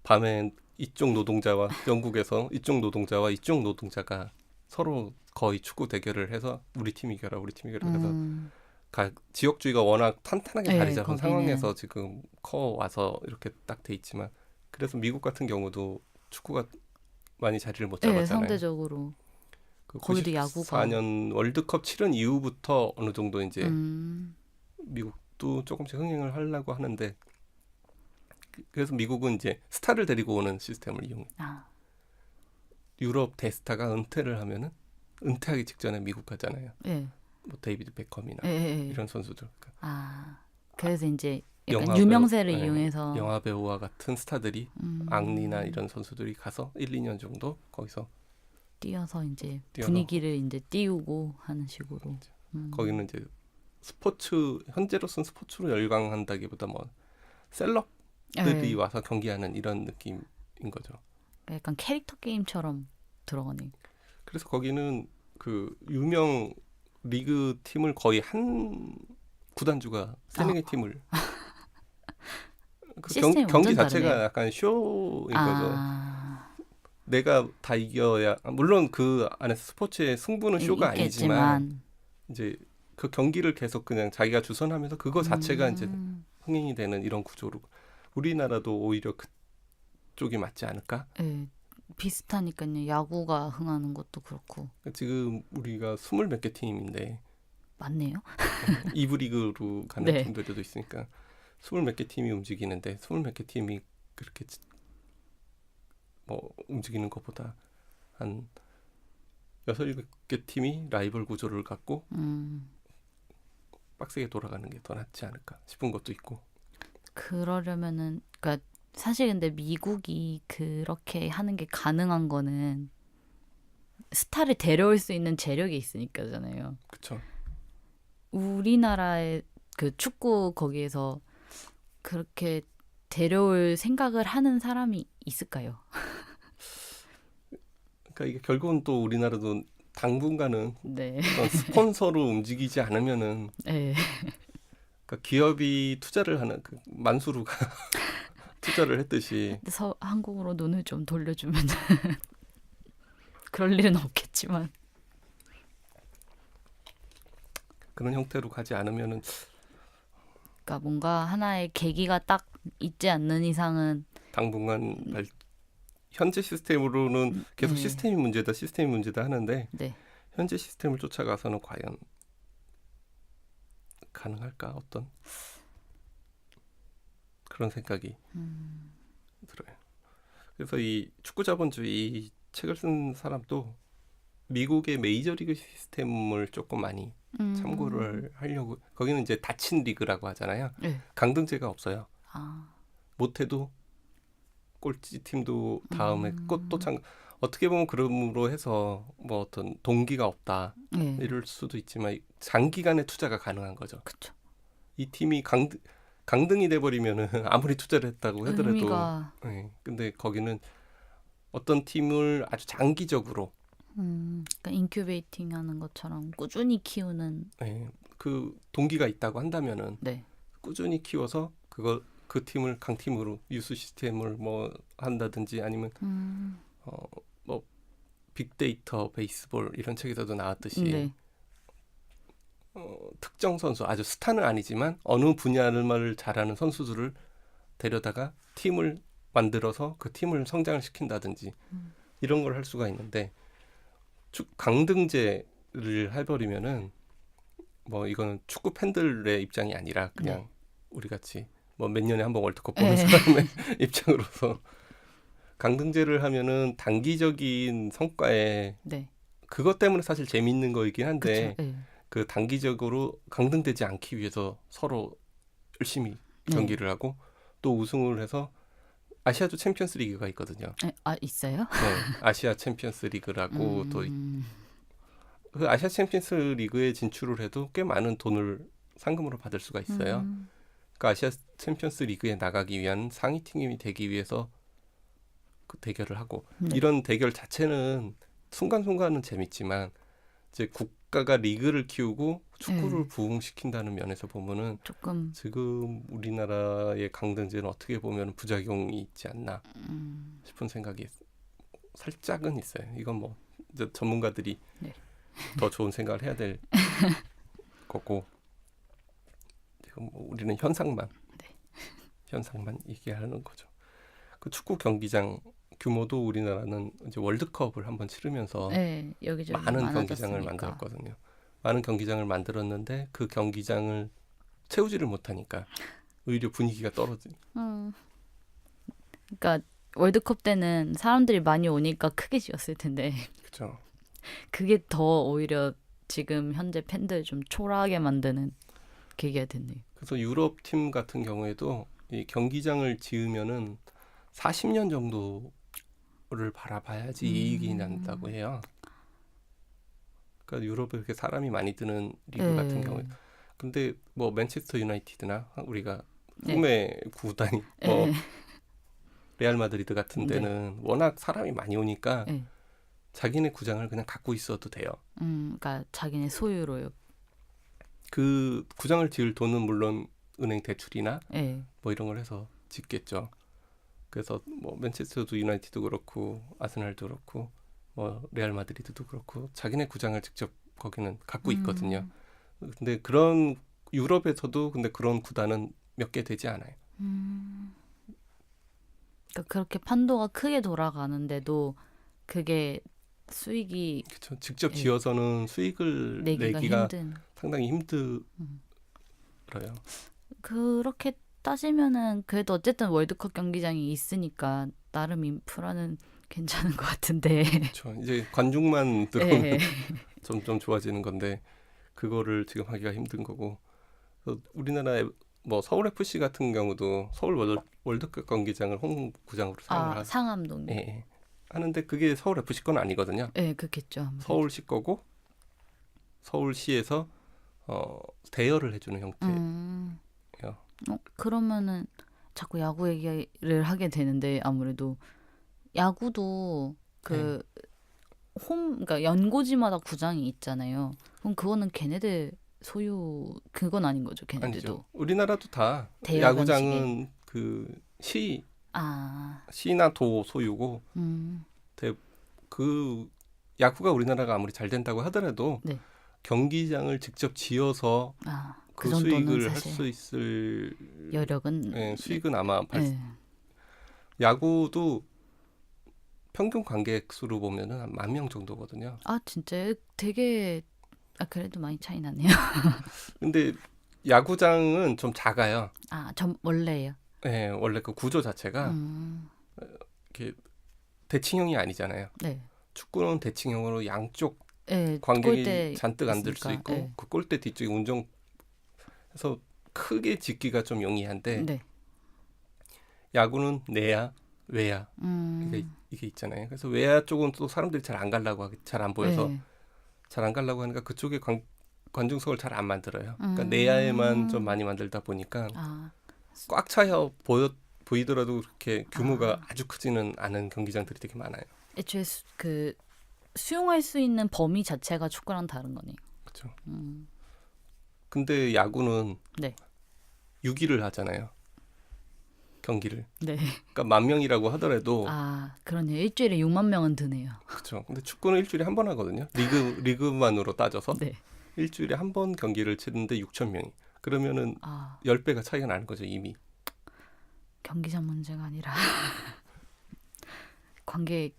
밤에 이쪽 노동자와 영국에서 이쪽 노동자와 이쪽 노동자가 서로 거의 축구 대결을 해서 우리 팀 이겨라 우리 팀 이겨라 해서 지역주의가 워낙 탄탄하게 자리 잡은 거기는. 상황에서 지금 커 와서 이렇게 딱 돼 있지만 그래서 미국 같은 경우도 축구가 많이 자리를 못 예, 잡았잖아요. 상대적으로 그 거기도 야구가 94년 월드컵 치른 이후부터 어느 정도 이제 음. 미국도 조금씩 흥행을 하려고 하는데 그래서 미국은 이제 스타를 데리고 오는 시스템을 이용해. 아. 유럽 대스타가 은퇴를 하면은 은퇴하기 직전에 미국 가잖아요. 예. 뭐 데이비드 베컴이나 예. 이런 선수들. 아. 그래서 이제 약간 영화 유명세를 배우, 이용해서 영화 배우와 같은 스타들이 앙리나 이런 선수들이 가서 1, 2년 정도 거기서 뛰어서 이제 뛰어서. 분위기를 이제 띄우고 하는 식으로. 거기는 이제 현재로서는 스포츠로 열광한다기보다 뭐 셀럽들이 예. 와서 경기하는 이런 느낌인 거죠. 약간 캐릭터 게임처럼 들어가네. 그래서 거기는 그 유명 리그 팀을 거의 한 구단주가 세네 개 팀을 그 시스템이 경기 완전 자체가 다르네요. 약간 쇼인 거죠. 아. 내가 다 이겨야 물론 그 안에서 스포츠의 승부는 쇼가 아니지만 이제 그 경기를 계속 그냥 자기가 주선하면서 그거 자체가 이제 흥행이 되는 이런 구조로 우리나라도 오히려 그쪽이 맞지 않을까? 예. 비슷하니까요. 야구가 흥하는 것도 그렇고. 지금 우리가 20몇 개 팀인데 맞네요. 2부 리그로 가는 네. 팀들도 있으니까 20몇 개 팀이 움직이는데 20몇 개 팀이 그렇게 뭐 움직이는 것보다 한 6-7개 팀이 라이벌 구조를 갖고 음. 빡세게 돌아가는 게 더 낫지 않을까 싶은 것도 있고. 그러려면은 그러니까 사실 근데 미국이 그렇게 하는 게 가능한 거는 스타를 데려올 수 있는 재력이 있으니까잖아요. 그쵸. 우리나라의 그 축구 거기에서 그렇게 데려올 생각을 하는 사람이 있을까요? 그러니까 이게 결국은 또 우리나라도 당분간은 네. 어떤 스폰서로 움직이지 않으면은 네. 그러니까 기업이 투자를 하는 그 만수르가 투자를 했듯이 한국으로 눈을 좀 돌려주면 그럴 일은 없겠지만. 그런 형태로 가지 않으면은 그러니까 뭔가 하나의 계기가 딱 있지 않는 이상은 당분간 현재 시스템으로는 계속 네. 시스템이 문제다 하는데 네. 현재 시스템을 쫓아가서는 과연 가능할까 어떤 그런 생각이 들어요. 그래서 이 축구 자본주의 이 책을 쓴 사람도 미국의 메이저리그 시스템을 조금 많이 참고를 하려고. 거기는 이제 닫힌 리그라고 하잖아요. 네. 강등제가 없어요. 아. 못해도 꼴찌 팀도 다음에 또 어떻게 보면 그럼으로 해서 뭐 어떤 동기가 없다 네. 이럴 수도 있지만 장기간의 투자가 가능한 거죠. 그쵸. 이 팀이 강등이 돼버리면은 아무리 투자를 했다고 하더라도 의미가 네, 근데 거기는 어떤 팀을 아주 장기적으로 그러니까 인큐베이팅 하는 것처럼 꾸준히 키우는. 네, 그 동기가 있다고 한다면은 네. 꾸준히 키워서 그 팀을 강팀으로 유스 시스템을 뭐 한다든지 아니면 뭐 빅데이터 베이스볼 이런 책에서도 나왔듯이 네. 특정 선수 아주 스타는 아니지만 어느 분야를 잘하는 선수들을 데려다가 팀을 만들어서 그 팀을 성장을 시킨다든지 이런 걸 할 수가 있는데 강등제를 해버리면은 뭐 이거는 축구 팬들의 입장이 아니라 그냥 네. 우리 같이 뭐 몇 년에 한 번 월드컵 보는 네. 사람의 입장으로서 강등제를 하면은 단기적인 성과에 네. 그것 때문에 사실 재미있는 거이긴 한데 그쵸. 네. 그 단기적으로 강등되지 않기 위해서 서로 열심히 경기를 하고 또 우승을 해서 아시아도 챔피언스 리그가 있거든요. 네. 아, 있어요? 네, 아시아 챔피언스 리그라고 또 그 아시아 챔피언스 리그에 진출을 해도 꽤 많은 돈을 상금으로 받을 수가 있어요. 그러니까 아시아 챔피언스 리그에 나가기 위한 상위 팀이 되기 위해서 그 대결을 하고 네. 이런 대결 자체는 순간순간은 재밌지만 이제 국가가 리그를 키우고 축구를 부흥시킨다는 면에서 보면은 조금 지금 우리나라의 강등제는 어떻게 보면 부작용이 있지 않나 싶은 생각이 살짝은 있어요. 이건 뭐 이제 전문가들이 네. 더 좋은 생각을 해야 될 거고 지금 뭐 우리는 현상만 얘기하는 거죠. 그 축구 경기장 규모도 우리나라는 이제 월드컵을 한번 치르면서 네, 여기저기 많은 경기장을 많아졌으니까. 만들었거든요. 많은 경기장을 만들었는데 그 경기장을 채우지를 못하니까 오히려 분위기가 떨어지. 그러니까 월드컵 때는 사람들이 많이 오니까 크게 지었을 텐데 그렇죠. 그게 더 오히려 지금 현재 팬들 좀 초라하게 만드는 계기가 됐네요. 그래서 유럽 팀 같은 경우에도 이 경기장을 지으면은 40년 정도를 바라봐야지 이익이 난다고 해요. 그러니까 유럽에 그렇게 사람이 많이 드는 리그 같은 경우에. 근데 뭐 맨체스터 유나이티드나 우리가 꿈의 구단이 뭐 레알 마드리드 같은 데는 워낙 사람이 많이 오니까 자기네 구장을 그냥 갖고 있어도 돼요. 그러니까 자기네 소유로요. 그 구장을 지을 돈은 물론 은행 대출이나 뭐 이런 걸 해서 짓겠죠. 그래서 뭐 맨체스터 유나이티드도 그렇고 아스날도 그렇고 뭐 레알 마드리드도 그렇고 자기네 구장을 직접 거기는 갖고 있거든요. 근데 그런 유럽에서도 근데 그런 구단은 몇 개 되지 않아요. 그러니까 그렇게 판도가 크게 돌아가는데도 그게 수익이 그렇죠. 직접 지어서는 수익을 내기가 힘든. 상당히 힘들어요. 그렇게 따지면은 그래도 어쨌든 월드컵 경기장이 있으니까 나름 인프라는 괜찮은 것 같은데. 그렇죠. 이제 관중만 들어오면 예. 점점 좋아지는 건데 그거를 지금 하기가 힘든 거고. 그래서 우리나라의 뭐 서울 FC 같은 경우도 서울 월드컵 경기장을 홈구장으로 사용을 아, 상암동. 예, 예. 하는데 그게 서울 FC 건 아니거든요. 예, 그렇겠죠. 아무래도. 서울시 거고 서울시에서 대여를 해주는 형태예요. 음. 그러면은 자꾸 야구 얘기를 하게 되는데 아무래도 야구도 그 그러니까 연고지마다 구장이 있잖아요. 그럼 그거는 걔네들 소유 그건 아닌 거죠, 걔네들도. 아니죠. 우리나라도 다 대여 야구장은 그 아, 시나 도 소유고 그 야구가 우리나라가 아무리 잘 된다고 하더라도 네. 경기장을 직접 지어서 그 그 정도는 수익을 할 사실 수 있을 여력은 수익은 아마 예. 야구도 평균 관객 수로 보면은 한 10,000명 정도거든요. 아, 진짜 되게 그래도 많이 차이 나네요. 근데 야구장은 좀 작아요. 아, 전 원래요. 예, 원래 그 구조 자체가 이렇게 대칭형이 아니잖아요. 네. 축구는 대칭형으로 양쪽 예, 관객이 골대 잔뜩 앉을 수 있으니까, 있고 예. 그 골대 뒤쪽에 해서 크게 짓기가 좀 용이한데 네. 야구는 내야 외야 이게 있잖아요. 그래서 외야 쪽은 또 사람들이 잘 안 가려고 잘 안 보여서 예. 잘 안 가려고 하니까 그쪽에 관중석을 잘 안 만들어요. 그러니까 내야에만 좀 많이 만들다 보니까 아, 꽉 차여 보이더라도 그렇게 규모가 아주 크지는 않은 경기장들이 되게 많아요. 애초에 그 수용할 수 있는 범위 자체가 축구랑 다른 거네요. 그렇죠. 근데 야구는 네. 6일을 하잖아요. 경기를. 네. 그러니까 10,000명이라고 하더라도 아, 그러네요. 일주일에 6만 명은 드네요. 그렇죠. 근데 축구는 일주일에 한 번 하거든요. 리그만으로 따져서 네. 일주일에 한 번 경기를 치는데 6,000명이. 그러면은 아, 10배가 차이가 나는 거죠, 이미. 경기장 문제가 아니라 관객이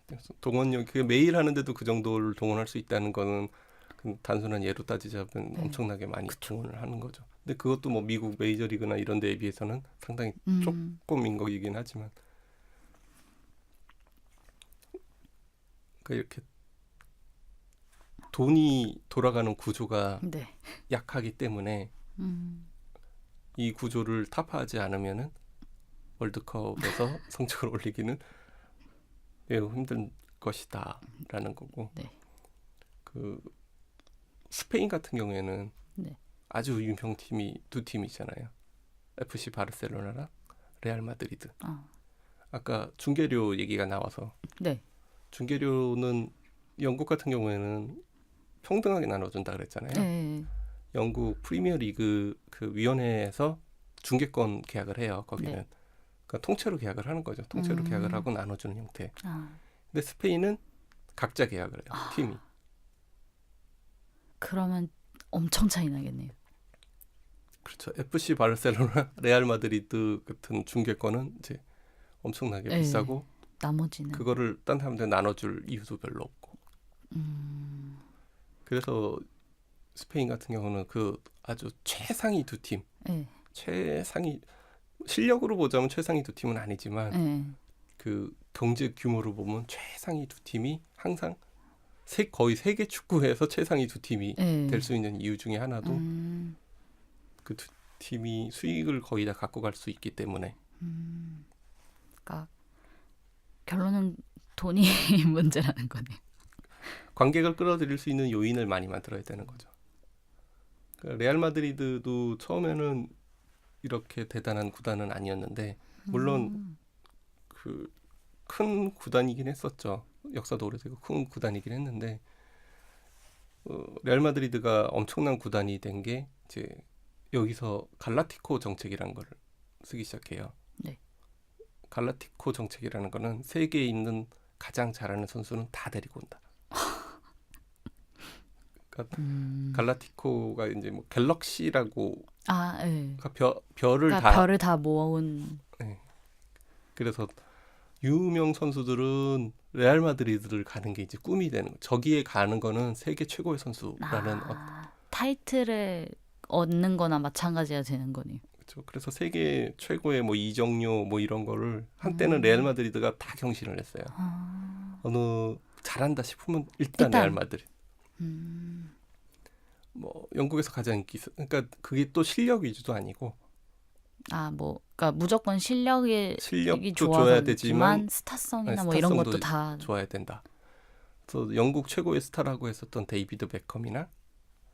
그래서 동원력 그 매일 하는데도 그 정도를 동원할 수 있다는 거는 그 단순한 예로 따지자면 네. 엄청나게 많이 동원을 하는 거죠. 근데 그것도 뭐 미국 메이저리그나 이런 데에 비해서는 상당히 조금인 거이긴 하지만 그러니까 이렇게 돈이 돌아가는 구조가 네. 약하기 때문에 이 구조를 타파하지 않으면은 월드컵에서 성적을 올리기는 매우 힘든 것이다라는 거고. 네. 그 스페인 같은 경우에는 네. 아주 유명 팀이 두 팀이잖아요. FC 바르셀로나랑 레알 마드리드. 아까 중계료 얘기가 나와서 네. 중계료는 영국 같은 경우에는 평등하게 나눠준다 그랬잖아요. 네. 영국 프리미어 리그 그 위원회에서 중계권 계약을 해요. 거기는. 네. 그러니까 통째로 계약을 하는 거죠. 통째로 계약을 하고 나눠주는 형태. 근데 스페인은 각자 계약을 해요. 팀이. 그러면 엄청 차이 나겠네요. 그렇죠. FC 바르셀로나, 레알 마드리드 같은 중계권은 이제 엄청나게 네. 비싸고 나머지는 그거를 딴 사람들 나눠줄 이유도 별로 없고. 그래서 스페인 같은 경우는 그 아주 최상위 두 팀, 네. 최상위 실력으로 보자면 최상위 두 팀은 아니지만 네. 그 경제 규모로 보면 최상위 두 팀이 항상 거의 세계 축구에서 최상위 두 팀이 네. 될 수 있는 이유 중에 하나도 그 두 팀이 수익을 거의 다 갖고 갈 수 있기 때문에. 그러니까 결론은 돈이 문제라는 거네요. 관객을 끌어들일 수 있는 요인을 많이 만들어야 되는 거죠. 그러니까 레알 마드리드도 처음에는 이렇게 대단한 구단은 아니었는데 물론 그 큰 구단이긴 했었죠. 역사도 오래되고 큰 구단이긴 했는데 레알 마드리드가 엄청난 구단이 된 게 이제 여기서 갈라티코 정책이라는 걸 쓰기 시작해요. 네. 갈라티코 정책이라는 거는 세계에 있는 가장 잘하는 선수는 다 데리고 온다. 그러니까 갈라티코가 이제 뭐 갤럭시라고 네. 그러니까 별을 그러니까 다 별을 다 모아온. 네. 그래서 유명 선수들은 레알 마드리드를 가는 게 이제 꿈이 되는 거예요. 저기에 가는 거는 세계 최고의 선수라는 타이틀을 얻는 거나 마찬가지가 되는 거네요. 그렇죠. 그래서 세계 최고의 뭐 이정료 뭐 이런 거를 한때는 레알 마드리드가 다 경신을 했어요. 아, 어느 잘한다 싶으면 일단 일단. 레알 마드리드. 뭐 영국에서 가장 그러니까 그게 또 실력 위주도 아니고 아, 뭐, 그러니까 무조건 실력이 실력도 좋아서 줘야 있지만 되지만 스타성이나 뭐 이런 스타성도 것도 다 좋아야 된다. 그래서 영국 최고의 스타라고 했었던 데이비드 베컴이나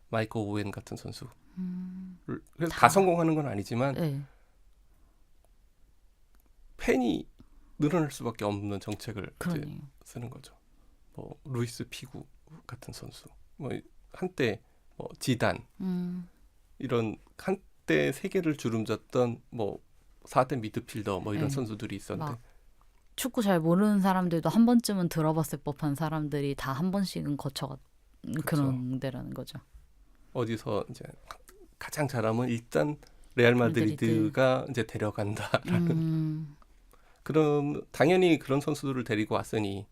마이클 오웬 같은 선수. 그래서 다 성공하는 건 아니지만 네. 팬이 늘어날 수밖에 없는 정책을 이제 그러네요. 쓰는 거죠. 뭐 루이스 피구 같은 선수, 뭐 한때 뭐 지단 이런 한때 세계를 주름잡던 뭐 4대 미드필더 뭐 이런 네. 선수들이 있었는데 막 축구 잘 모르는 사람들도 한 번쯤은 들어봤을 법한 사람들이 다 한 번씩은 거쳐간 그런 데라는 거죠. 어디서 이제 가장 잘하면 일단 레알 마드리드가 이제 데려간다라는 그런 당연히 그런 선수들을 데리고 왔으니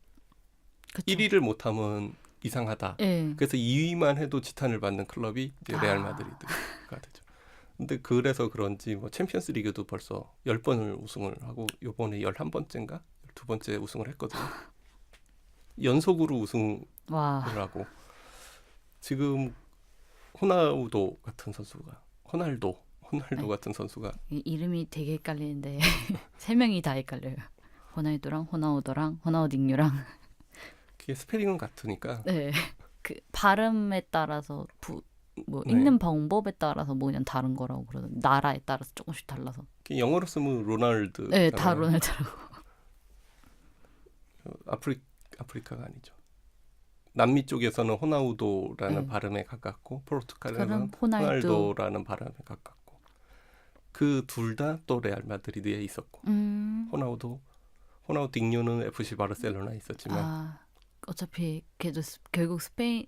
그쵸. 1위를 못하면 이상하다. 예. 그래서 2위만 해도 지탄을 받는 클럽이 이제 레알 마드리드가 되죠. 근데 그래서 그런지 뭐 챔피언스 리그도 벌써 10번을 우승을 하고 요번에 11번째인가? 12번째 우승을 했거든요. 연속으로 우승을 와. 하고 지금 호나우도 같은 선수가 호날두 네. 같은 선수가 이름이 되게 헷갈리는데 세 명이 다 헷갈려요. 호날두랑 호나우더랑 호나우딩유랑. 그게 스페링은 같으니까 네. 그 발음에 따라서 뭐 네. 읽는 방법에 따라서 뭐 그냥 다른 거라고 그러던데 나라에 따라서 조금씩 달라서. 그게 영어로 쓰면 로날드. 네, 다 로날드라고. 아프리카가 아니죠. 남미 쪽에서는 호나우도라는 네. 발음에 가깝고 그럼 포르투갈에서는 호날두. 호날도라는 발음에 가깝고 그 둘 다 또 레알 마드리드에 있었고 호나우딩요는 FC 바르셀로나에 있었지만 아, 어차피 걔도 결국 스페인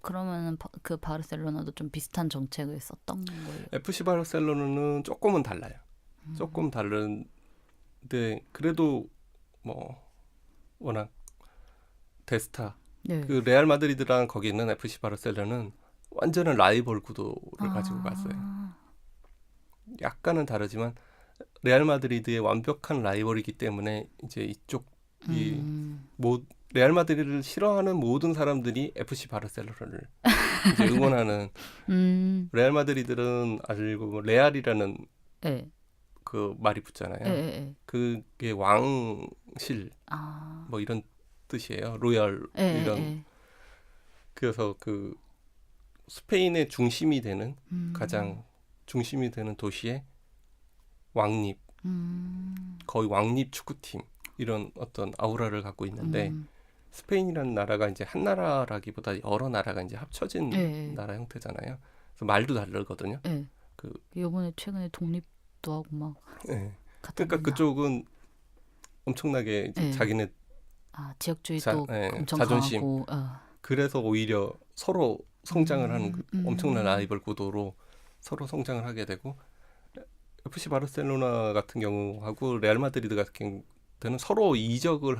그러면은 그 바르셀로나도 좀 비슷한 정책을 썼던 거예요. FC 바르셀로나는 조금은 달라요. 조금 다른데 그래도 뭐 워낙 대스타 네. 그 레알 마드리드랑 거기 있는 FC 바르셀로나는 완전한 라이벌 구도를 가지고 갔어요. 약간은 다르지만 레알 마드리드의 완벽한 라이벌이기 때문에 이제 이쪽이 레알 마드리드를 싫어하는 모든 사람들이 FC 바르셀로나를 이제 응원하는 레알 마드리드는 알고 보면 레알이라는 네. 그 말이 붙잖아요. 네. 그게 왕실 아. 뭐 이런 뜻이에요. 로얄 이런 그래서 그 스페인의 중심이 되는 가장 중심이 되는 도시의 왕립 거의 왕립 축구팀 이런 어떤 아우라를 갖고 있는데 스페인이라는 나라가 이제 한 나라라기보다 여러 나라가 이제 합쳐진 나라 형태잖아요. 그래서 말도 다르거든요. 네. 그 이번에 최근에 독립도 하고 막. 네. 그러니까 그쪽은 엄청나게 이제 자기네 지역주의도 엄청 자존심. 강하고. 그래서 오히려 서로 성장을 하는 엄청난 라이벌 구도로 서로 성장을 하게 되고 FC 바르셀로나 같은 경우하고 레알 마드리드 같은 경우는 서로 이적을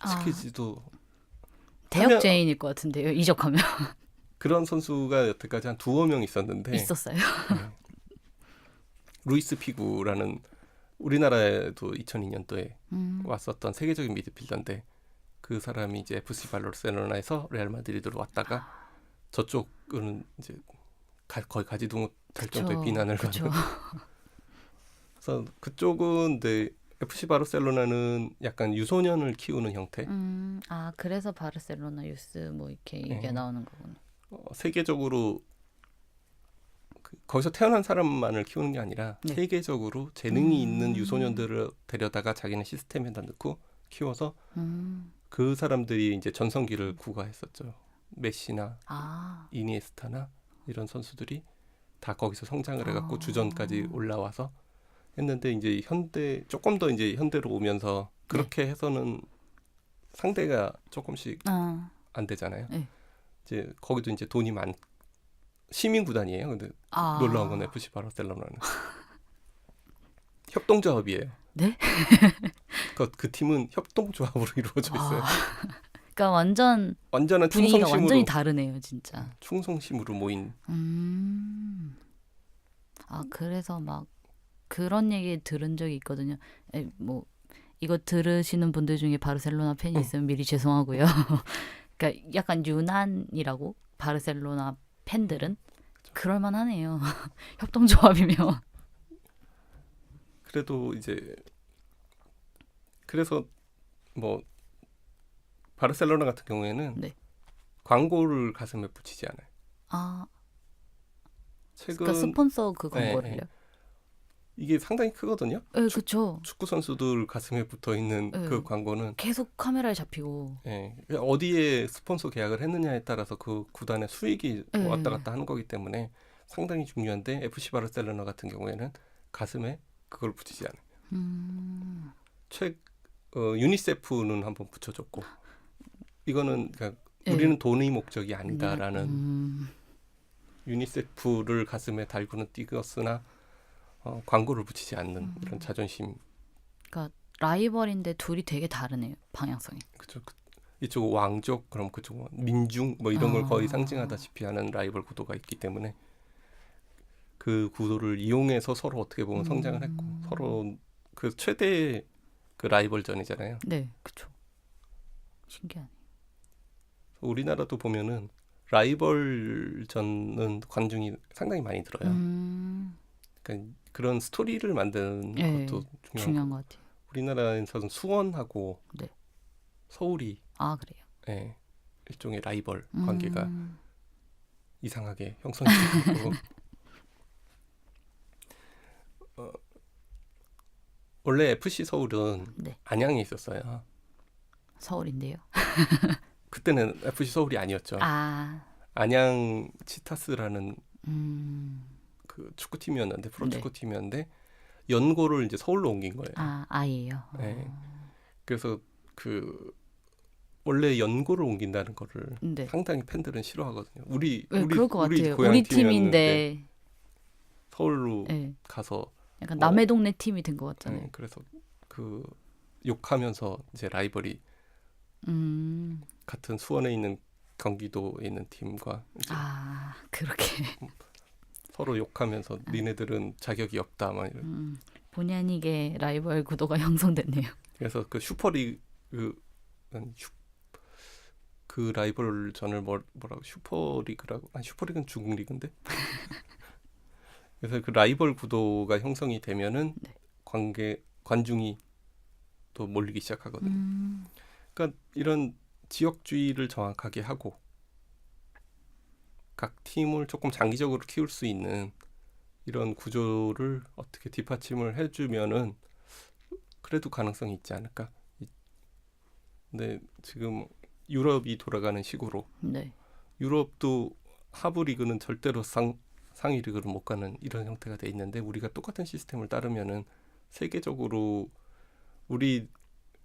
시키지도 대역죄인일 것 같은데요. 이적하면. 그런 선수가 여태까지 한 두어 명 있었는데 있었어요. 루이스 피구라는 우리나라에도 2002년도에 왔었던 세계적인 미드필더인데 그 사람이 이제 FC 바르셀로나에서 레알 마드리드로 왔다가 저쪽은 이제 거의 가지도 못할 정도의 비난을 받는. 그래서 그쪽은 근데 FC 바르셀로나는 약간 유소년을 키우는 형태. 그래서 바르셀로나 유스 뭐 이렇게 얘기가 나오는 거구나. 세계적으로 거기서 태어난 사람만을 키우는 게 아니라 세계적으로 재능이 있는 유소년들을 데려다가 자기네 시스템에다 넣고 키워서 그 사람들이 이제 전성기를 구가했었죠. 메시나 이니에스타나 이런 선수들이 다 거기서 성장을 해갖고 주전까지 올라와서 했는데 이제 조금 더 이제 현대로 오면서 그렇게 해서는 상대가 조금씩 안 되잖아요. 이제 거기도 이제 돈이 시민 구단이에요. 근데 놀라운 건 FC 바르셀로나는 협동조합이에요. 네? 그 팀은 협동조합으로 이루어져 있어요. 그러니까 완전한 분위기가 충성심으로 완전히 다르네요, 진짜. 충성심으로 모인. 그래서 막 그런 얘기 들은 적이 있거든요. 뭐 이거 들으시는 분들 중에 바르셀로나 팬이 있으면 미리 죄송하고요. 그러니까 약간 유난이라고 바르셀로나 팬들은 그럴 만하네요. 협동조합이면. 그래도 이제 그래서 뭐 바르셀로나 같은 경우에는 네. 광고를 가슴에 붙이지 않아요. 아, 최근 그러니까 스폰서 그 네, 광고를요? 네. 이게 상당히 크거든요. 네, 그쵸. 축구 선수들 가슴에 붙어 있는 네. 그 광고는 계속 카메라에 잡히고. 예, 어디에 스폰서 계약을 했느냐에 따라서 그 구단의 수익이 네. 왔다 갔다 하는 거기 때문에 상당히 중요한데 FC 바르셀로나 같은 경우에는 가슴에 그걸 붙이지 않아요. 최 유니세프는 한번 붙여줬고 이거는 그러니까 네. 우리는 돈의 목적이 아니다라는 유니세프를 가슴에 달고는 띄었으나 광고를 붙이지 않는 이런 자존심. 그러니까 라이벌인데 둘이 되게 다르네요. 방향성이. 그죠. 이쪽 왕족 그럼 그쪽 민중 뭐 이런 걸 거의 아. 상징하다시피 하는 라이벌 구도가 있기 때문에 그 구도를 이용해서 서로 어떻게 보면 성장을 했고 서로 그 최대 그 라이벌전이잖아요. 네, 그쵸. 신기하네. 우리나라도 보면은 라이벌전은 관중이 상당히 많이 들어요. 그러니까 그런 스토리를 만드는 네, 것도 중요한 것 같아요. 우리나라에서는 수원하고 네. 서울이 아, 그래요. 예, 일종의 라이벌 관계가 이상하게 형성이 되고 원래 FC 서울은 네. 안양에 있었어요. 서울인데요. 그때는 FC 서울이 아니었죠. 아, 안양 치타스라는 음, 그 축구팀이었는데 네. 프로축구팀이었는데 연고를 이제 서울로 옮긴 거예요. 아, 아이예요. 네. 그래서 그 원래 연고를 옮긴다는 거를 네. 상당히 팬들은 싫어하거든요. 우리 그럴 것 같아요. 고향 우리 팀이었는데 팀인데, 서울로 네. 가서 약간 남의 동네 팀이 된 것 같잖아요. 네, 그래서 그 욕하면서 이제 라이벌이 같은 수원에 있는 경기도에 있는 팀과 이제 아, 그렇게. 서로 욕하면서 니네들은 자격이 없다 막 이런. 본의 아니게 라이벌 구도가 형성됐네요. 그래서 그 슈퍼리그 그 라이벌전을 뭐라고 슈퍼리그라고 슈퍼리그는 중국 리그인데 그래서 그 라이벌 구도가 형성이 되면은 네. 관중이 또 몰리기 시작하거든요. 그러니까 이런 지역주의를 정확하게 하고 각 팀을 조금 장기적으로 키울 수 있는 이런 구조를 어떻게 뒷받침을 해주면은 그래도 가능성이 있지 않을까. 근데 지금 유럽이 돌아가는 식으로 네. 유럽도 하부 리그는 절대로 상위 리그를 못 가는 이런 형태가 돼 있는데 우리가 똑같은 시스템을 따르면은 세계적으로 우리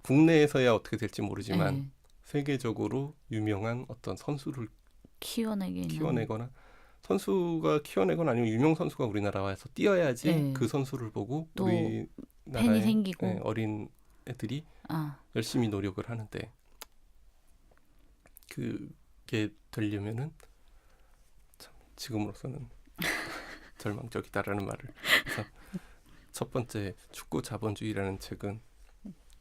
국내에서야 어떻게 될지 모르지만 네. 세계적으로 유명한 어떤 선수를 키워내거나 선수가 키워내거나 아니면 유명 선수가 우리나라 와서 뛰어야지 네. 그 선수를 보고 또 우리 팬이 나라의 생기고. 어린 애들이 아, 열심히 노력을 하는데 그게 되려면은 참 지금으로서는 절망적이다라는 말을 그래서 첫 번째 축구 자본주의라는 책은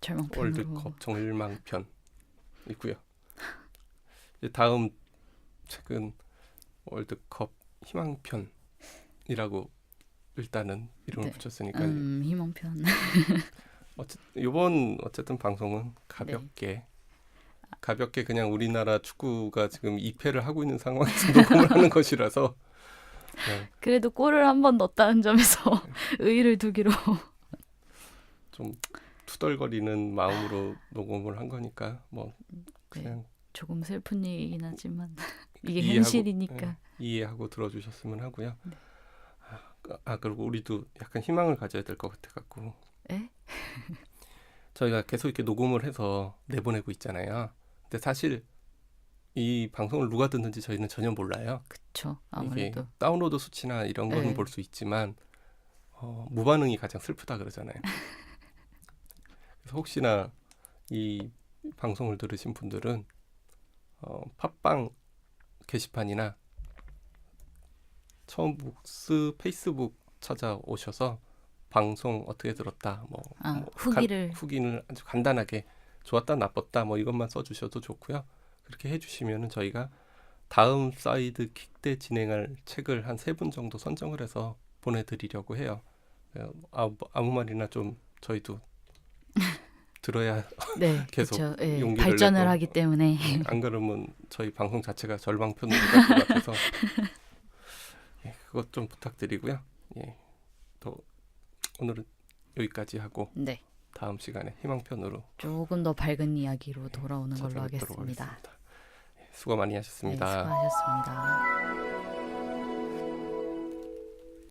절망편으로. 월드컵 절망편이고요. 이제 다음 책은 월드컵 희망편이라고 일단은 이름을 네. 붙였으니까 희망편. 이번 어쨌든 방송은 가볍게 그냥 우리나라 축구가 지금 2패를 하고 있는 상황에서 녹음을 하는 것이라서 그래도 골을 한 번 넣었다는 점에서 의의를 두기로. 좀 투덜거리는 마음으로 녹음을 한 거니까 뭐 그냥 네, 조금 슬픈 얘기긴 하지만 이게 이해하고, 현실이니까. 이해하고 들어주셨으면 하고요. 네. 그리고 우리도 약간 희망을 가져야 될 것 같아갖고 에? 저희가 계속 이렇게 녹음을 해서 내보내고 있잖아요. 근데 사실 이 방송을 누가 듣는지 저희는 전혀 몰라요. 그쵸. 이게 아무래도. 다운로드 수치나 이런 거는 네. 볼 수 있지만 무반응이 가장 슬프다 그러잖아요. 그래서 혹시나 이 방송을 들으신 분들은 팟빵 게시판이나 처음북스 페이스북 찾아오셔서 방송 어떻게 들었다, 후기를 후기를 아주 간단하게 좋았다 나빴다 뭐 이것만 써주셔도 좋고요. 그렇게 해주시면은 저희가 다음 사이드 킥 때 진행할 책을 한 3분 정도 선정을 해서 보내드리려고 해요. 아무 말이나 좀 저희도 들어야 네, 계속 그쵸. 예, 용기를 발전을 내고, 하기 때문에 안 그러면 저희 방송 자체가 절방편으로 갈 것 같아서 예, 그것 좀 부탁드리고요. 예, 또 오늘은 여기까지 하고 네, 다음 시간에 희망편으로 조금 더 밝은 이야기로 돌아오는 걸로 찾아뵙도록 하겠습니다. 하겠습니다. 예, 수고 많이 네, 하셨습니다. 수고하셨습니다.